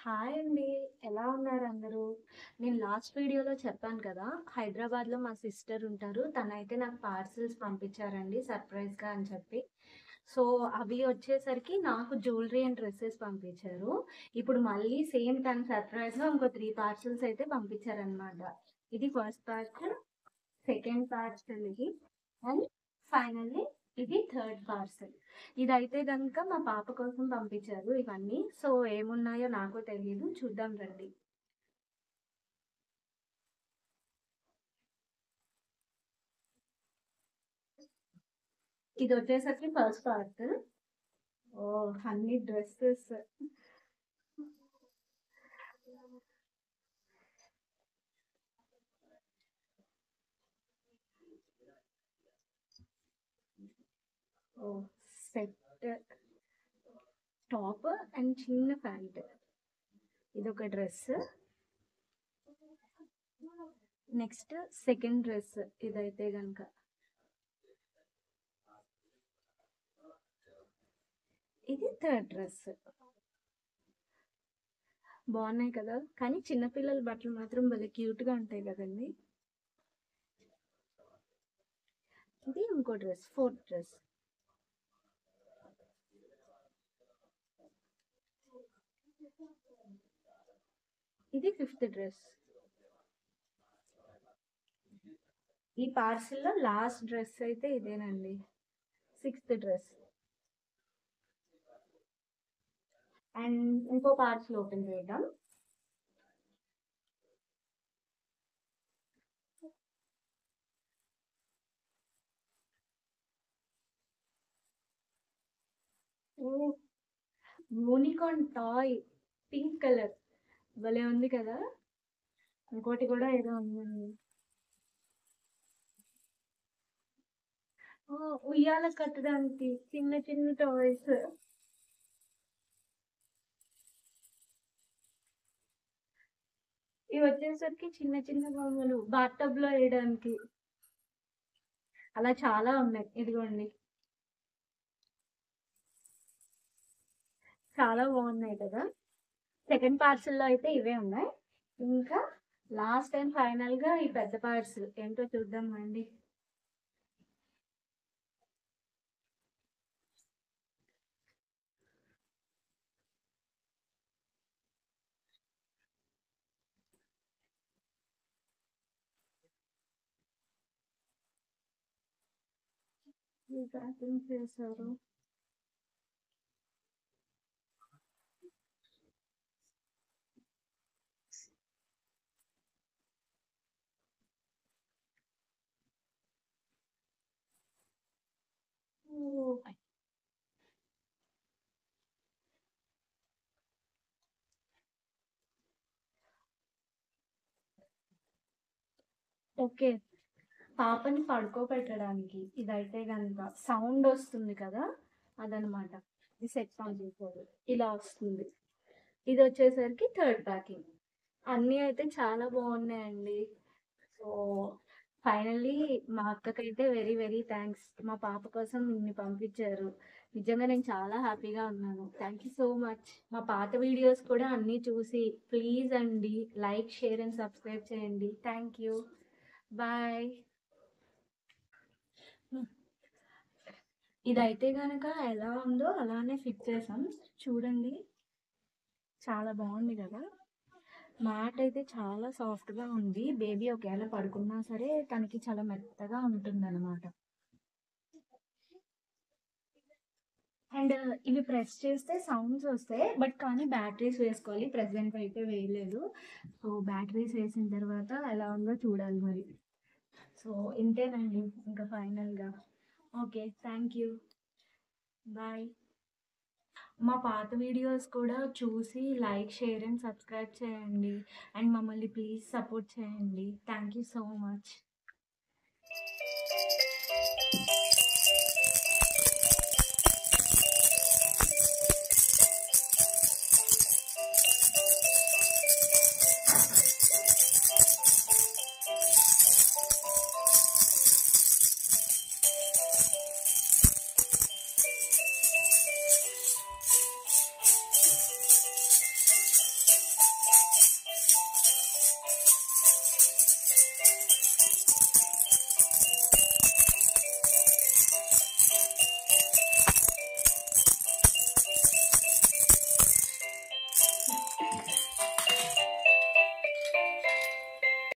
Hi అండి. ఎలా ఉన్నారు అందరూ? నేను లాస్ట్ వీడియోలో చెప్పాను కదా! హైదరాబాద్‌లో మా సిస్టర్ ఉంటారు. తనైతే నాకు పార్సెల్స్ పంపించారండి సర్ప్రైజ్‌గా అని చెప్పి. సో, అవి వచ్చేసరికి నాకు జ్యువెలరీ అండ్ డ్రెసెస్ పంపించారు. ఇప్పుడు మళ్ళీ సేమ్ తను సర్ప్రైజ్‌గా ఇంకో 3 పార్సెల్స్ అయితే పంపించారనమాట. ఇది ఫస్ట్ పార్సెల్, సెకండ్ పార్సెల్ ఇది అండ్ ఫైనల్లీ ఇది థర్డ్ పార్సెల్. ఇదైతే గనుక మా పాప కోసం పంపించారు ఇవన్నీ. సో, ఏమున్నాయో నాకు తెలీదు. చూద్దాం రండి. ఇదొచ్చేసరికి ఫస్ట్ పార్సెల్. ఓహ్! అన్ని dresses. Oh! Set top and చిన్న ప్యాంట్. ఇదొక డ్రెస్. నెక్స్ట్ సెకండ్ డ్రెస్ ఇదైతే గనుక. ఇది థర్డ్ డ్రెస్. బాగున్నాయి కదా! కానీ చిన్న పిల్లల బట్టలు మాత్రం భలే క్యూట్‌గా ఉంటాయి కదండీ! ఇది ఇంకో డ్రెస్, ఫోర్త్ డ్రెస్. ఇది ఫిఫ్త్ డ్రెస్. ఈ పార్సిల్‌లో లాస్ట్ డ్రెస్ అయితే ఇదేనండి. Sixth dress. అండ్ ఇంకో పార్సిల్ ఓపెన్ చేద్దాం. ఓహ్! యూనికార్న్ టాయ్ పింక్ కలర్ భలే ఉంది కదా! ఇంకోటి కూడా ఏదో ఉందండి. ఓహ్! ఉయ్యాల కట్టడానికి చిన్న చిన్న టాయ్స్. ఇవి వచ్చేసరికి చిన్న చిన్న బొమ్మలు బాత్ టబ్‌లో ఎయడానికి. అలా చాలా ఉన్నాయి. ఇదిగోండి. చాలా బాగున్నాయి కదా! సెకండ్ పార్సిల్‌లో అయితే ఇవే ఉన్నాయి. ఇంకా లాస్ట్ అండ్ ఫైనల్‌గా ఈ పెద్ద పార్సిల్ ఏంటో చూద్దాం అండి. ఈ ప్యాకింగ్ చేశారు. ఓహ్! ఓకే. పాపని పడుకోబెట్టడానికి ఇదైతే గనుక సౌండ్ వస్తుంది కదా! అదనమాట. ఇది సెట్ చేశారు. ఇలా వస్తుంది. ఇదొచ్చేసరికి థర్డ్ ప్యాకింగ్. అన్నీ అయితే చాలా బాగున్నాయండి. సో, ఫైనల్లీ మా అక్కకైతే వెరీ వెరీ థ్యాంక్స్. మా పాప కోసం ఇన్ని పంపించారు. నిజంగా నేను చాలా హ్యాపీగా ఉన్నాను. Thank you so much. మా పాత వీడియోస్ కూడా అన్నీ చూసి ప్లీజ్ అండి లైక్, షేర్ అండ్ సబ్స్క్రైబ్ చేయండి. Thank you. బాయ్. ఇదైతే గనక ఎలా ఉందో అలానే ఫిట్ చేసాం. చూడండి. చాలా బాగుంది కదా! మ్యాట్ అయితే చాలా సాఫ్ట్‌గా ఉంది. బేబీ ఒకవేళ పడుకున్నా సరే తనకి చాలా మెత్తగా ఉంటుందనమాట. అండ్ ఇవి ప్రెస్ చేస్తే సౌండ్స్ వస్తాయి. బట్ కానీ బ్యాటరీస్ వేసుకోవాలి. ప్రెజెంట్ అయితే వేయలేదు. సో, బ్యాటరీస్ వేసిన తర్వాత ఎలా ఉందో చూడాలి మరి. సో, ఇంతేనండి ఇంకా ఫైనల్‌గా. ఓకే. Thank you. బాయ్. మా పాత వీడియోస్ కూడా చూసి లైక్, షేర్ అండ్ సబ్స్క్రైబ్ చేయండి. అండ్ మమ్మల్ని ప్లీజ్ సపోర్ట్ చేయండి. Thank you so much.